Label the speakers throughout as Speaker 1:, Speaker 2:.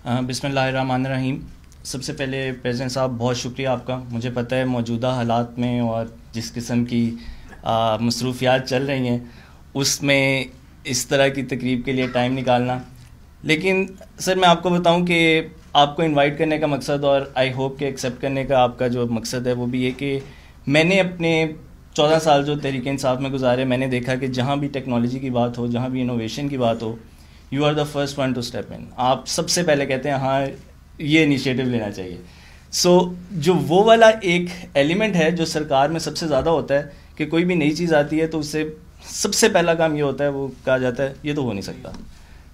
Speaker 1: بسم اللہ الرحمن الرحیم. سب سے پہلے پریزیڈنٹ صاحب بہت شکریہ آپ کا. مجھے پتہ ہے موجودہ حالات میں اور جس قسم کی مصروفیات چل رہی ہیں اس میں اس طرح کی تقریب کے لیے ٹائم نکالنا. لیکن سر میں آپ کو بتاؤں کہ آپ کو انوائٹ کرنے کا مقصد اور آئی ہوپ کہ ایکسیپٹ کرنے کا آپ کا جو مقصد ہے وہ بھی یہ کہ میں نے اپنے 14 سال جو تحریک انصاف میں گزارے میں نے دیکھا کہ جہاں بھی ٹیکنالوجی کی بات ہو, جہاں بھی انوویشن کی بات ہو, you are the first one to step in. آپ سب سے پہلے کہتے ہیں ہاں یہ انیشیٹو لینا چاہیے. سو جو وہ والا ایک ایلیمنٹ ہے جو سرکار میں سب سے زیادہ ہوتا ہے کہ کوئی بھی نئی چیز آتی ہے تو اس سے سب سے پہلا کام یہ ہوتا ہے, وہ کہا جاتا ہے یہ تو ہو نہیں سکتا.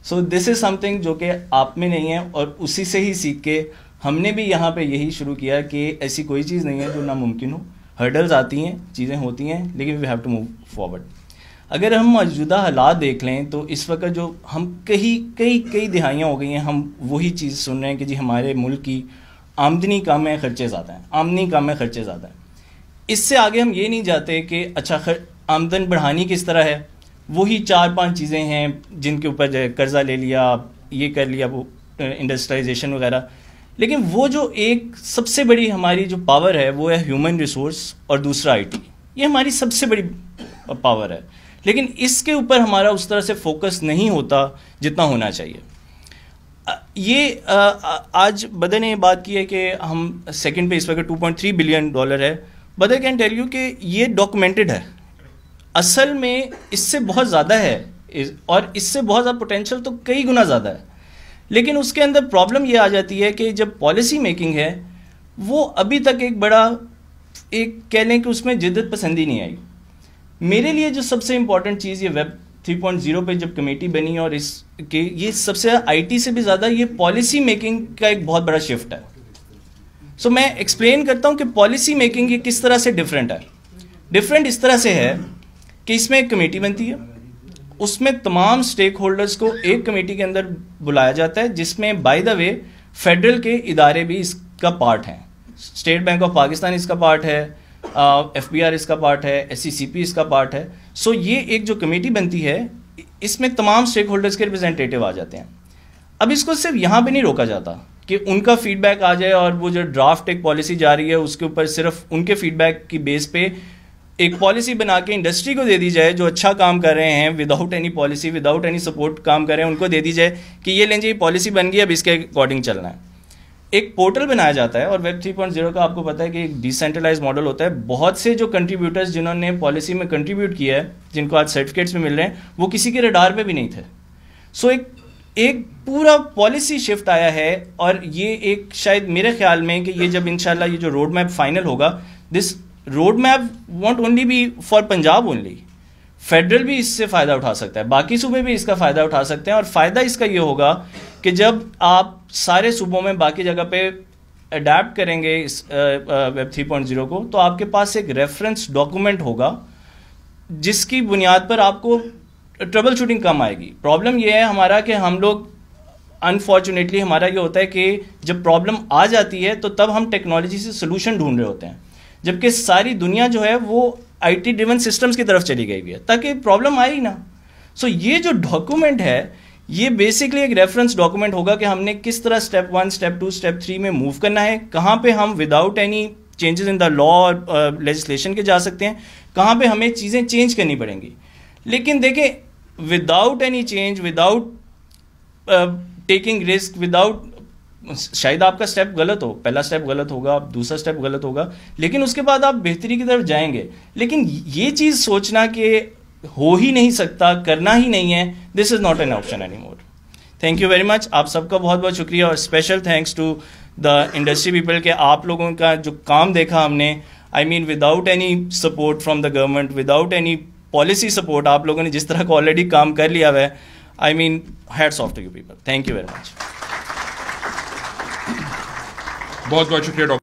Speaker 1: سو دس از سم تھنگ جو کہ آپ میں نہیں ہے, اور اسی سے ہی سیکھ کے ہم نے بھی یہاں پہ یہی شروع کیا کہ ایسی کوئی چیز نہیں ہے جو ناممکن ہو. ہرڈلز آتی ہیں, چیزیں ہوتی ہیں, لیکن we have to move forward. اگر ہم موجودہ حالات دیکھ لیں تو اس وقت جو ہم کئی دہائیاں ہو گئی ہیں ہم وہی چیز سن رہے ہیں کہ جی ہمارے ملک کی آمدنی کم ہے, خرچے زیادہ ہیں, آمدنی کم ہے, خرچے زیادہ ہیں. اس سے آگے ہم یہ نہیں جاتے کہ اچھا آمدن بڑھانی کس طرح ہے. وہی 4-5 چیزیں ہیں جن کے اوپر قرضہ لے لیا, یہ کر لیا, وہ انڈسٹرائزیشن وغیرہ. لیکن وہ جو ایک سب سے بڑی ہماری جو پاور ہے وہ ہے ہیومن ریسورس, اور دوسرا آئی ٹی. یہ ہماری سب سے بڑی پاور ہے, لیکن اس کے اوپر ہمارا اس طرح سے فوکس نہیں ہوتا جتنا ہونا چاہیے. یہ آج بدر نے یہ بات کی ہے کہ ہم سیکنڈ پہ اس وقت $2.3 بلین ہے. بدر کین ٹیل یو کہ یہ ڈاکومنٹڈ ہے. اصل میں اس سے بہت زیادہ ہے, اور اس سے بہت زیادہ پوٹینشیل تو کئی گنا زیادہ ہے. لیکن اس کے اندر پرابلم یہ آ جاتی ہے کہ جب پالیسی میکنگ ہے وہ ابھی تک ایک بڑا ایک کہہ لیں کہ اس میں جدت پسندی نہیں آئی. میرے لیے جو سب سے امپورٹنٹ چیز یہ ویب 3.0 پہ جب کمیٹی بنی, اور اس کے یہ سب سے آئی ٹی سے بھی زیادہ یہ پالیسی میکنگ کا ایک بہت بڑا شفٹ ہے. سو میں ایکسپلین کرتا ہوں کہ پالیسی میکنگ یہ کس طرح سے ڈفرینٹ ہے. ڈفرینٹ اس طرح سے ہے کہ اس میں ایک کمیٹی بنتی ہے, اس میں تمام سٹیک ہولڈرز کو ایک کمیٹی کے اندر بلایا جاتا ہے, جس میں بائی دا وے فیڈرل کے ادارے بھی اس کا پارٹ ہیں. اسٹیٹ بینک آف پاکستان اس کا پارٹ ہے, ایف بی آر اس کا پارٹ ہے, ایس سی سی پی اس کا پارٹ ہے. سو یہ ایک جو کمیٹی بنتی ہے اس میں تمام اسٹیک ہولڈرز کے ریپرزینٹیٹیو آ جاتے ہیں. اب اس کو صرف یہاں پہ نہیں روکا جاتا کہ ان کا فیڈ بیک آ جائے اور وہ جو ڈرافٹ ایک پالیسی جا رہی ہے اس کے اوپر صرف ان کے فیڈ بیک کی بیس پہ ایک پالیسی بنا کے انڈسٹری کو دے دی جائے جو اچھا کام کر رہے ہیں without any policy, without any support کام کر رہے ہیں, ان کو دے دی جائے کہ یہ لیں جی یہ پالیسی بن گئی, اب اس کے اکارڈنگ چلنا ہے. ایک پورٹل بنایا جاتا ہے, اور ویب 3.0 کا آپ کو پتہ ہے کہ ایک ڈیسینٹرلائز ماڈل ہوتا ہے. بہت سے جو کنٹریبیوٹرز جنہوں نے پالیسی میں کنٹریبیوٹ کیا ہے, جن کو آج سرٹیفکیٹس میں مل رہے ہیں, وہ کسی کے ریڈار پہ بھی نہیں تھے. سو ایک پورا پالیسی شفٹ آیا ہے, اور یہ ایک شاید میرے خیال میں کہ یہ جب انشاءاللہ یہ جو روڈ میپ فائنل ہوگا, this road map want only be for Punjab only. Federal بھی اس سے فائدہ اٹھا سکتا ہے, باقی صوبے بھی اس کا فائدہ اٹھا سکتے ہیں. اور فائدہ اس کا یہ ہوگا کہ جب آپ سارے صوبوں میں باقی جگہ پہ اڈیپٹ کریں گے اس ویب 3.0 کو, تو آپ کے پاس ایک ریفرنس ڈاکومنٹ ہوگا جس کی بنیاد پر آپ کو ٹربل شوٹنگ کم آئے گی. پرابلم یہ ہے ہمارا کہ ہم لوگ انفارچونیٹلی ہمارا یہ ہوتا ہے کہ جب پرابلم آ جاتی ہے تو تب ہم ٹیکنالوجی سے سلوشن ڈھونڈ رہے ہوتے ہیں, جبکہ ساری دنیا جو ہے وہ آئی ٹی ڈریون سسٹمز کی طرف چلی گئی ہے تاکہ پرابلم آئے ہی نا. سو یہ جو ڈاکومنٹ ہے یہ بیسکلی ایک ریفرنس ڈاکومنٹ ہوگا کہ ہم نے کس طرح اسٹیپ 1, اسٹیپ 2, اسٹیپ 3 میں موو کرنا ہے, کہاں پہ ہم وداؤٹ اینی چینجز ان دا لا اور لیجسلیشن کے جا سکتے ہیں, کہاں پہ ہمیں چیزیں چینج کرنی پڑیں گی. لیکن دیکھیں without any change, without taking risk, without, شاید آپ کا اسٹیپ غلط ہو, پہلا اسٹیپ غلط ہوگا, دوسرا اسٹیپ غلط ہوگا, لیکن اس کے بعد آپ بہتری کی طرف جائیں گے. لیکن یہ چیز سوچنا کہ ہو ہی نہیں سکتا, کرنا ہی نہیں ہے, this is not an option any more. Thank you very much. آپ سب کا بہت بہت شکریہ, اور special thanks to the industry people کہ آپ لوگوں کا جو کام دیکھا ہم نے, I mean without any support from the government, without any policy support, آپ لوگوں نے جس طرح کا آلریڈی کام کر لیا ہوا ہے, I mean hats off to you people. Thank you very much.
Speaker 2: بہت بہت شکریہ ڈاکٹر.